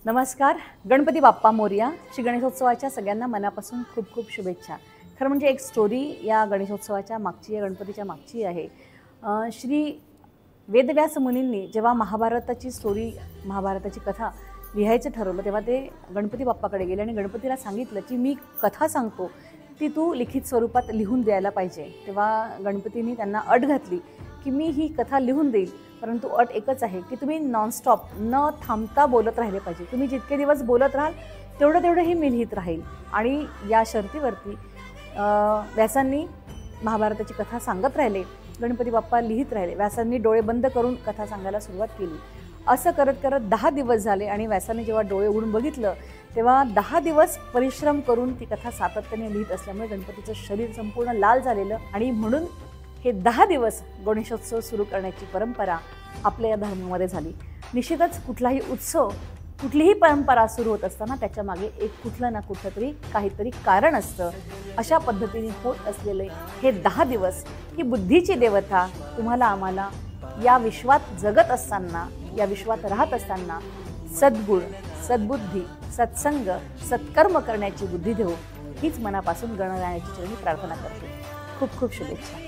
नमस्कार. गणपती बाप्पा मोरया. श्री गणेशोत्सवाच्या सगळ्यांना मनापासून खूप खूप शुभेच्छा. खरं म्हणजे एक स्टोरी या गणेशोत्सवाच्या मागची, या गणपतीच्या मागची आहे. श्री वेदव्यास मुनींनी जेव्हा महाभारताची कथा लिहायचं ठरवलं तेव्हा ते गणपती बाप्पाकडे गेले आणि गणपतीला सांगितलं की मी कथा सांगतो ती तू लिखित स्वरूपात लिहून द्यायला पाहिजे. तेव्हा गणपतींनी त्यांना अट घातली की मी ही कथा लिहून देईल, परंतु अट एकच आहे की तुम्ही नॉनस्टॉप न थांबता बोलत राहिले पाहिजे. तुम्ही जितके दिवस बोलत राहाल तेवढं ही मी लिहित राहील. आणि या शर्तीवरती व्यासांनी महाभारताची कथा सांगत राहिले, गणपती बाप्पा लिहित राहिले. व्यासांनी डोळे बंद करून कथा सांगायला सुरुवात केली. असं करत करत 10 दिवस झाले आणि व्यासांनी जेव्हा डोळे उघडून बघितलं तेव्हा 10 दिवस परिश्रम करून ती कथा सातत्याने लिहित असल्यामुळे गणपतीचं शरीर संपूर्ण लाल झालेलं. आणि म्हणून हे 10 दिवस गणेशोत्सव सुरू करण्याची परंपरा आपल्या या धर्मामध्ये झाली. निश्चितच कुठलाही उत्सव, कुठलीही परंपरा सुरू होत असताना त्याच्या मागे एक कुठलं ना कुठलं तरी काहीतरी कारण असतं. अशा पद्धतीने होत असलेले हे 10 दिवस ही बुद्धीची देवता तुम्हाला आम्हाला या विश्वात जगत असताना, या विश्वात राहत असताना सद्गुण, सद्बुद्धी, सत्संग, सत्कर्म करण्याची बुद्धी देऊ, हीच मनापासून गणरायाची चरणी प्रार्थना करते. खूप खूप शुभेच्छा.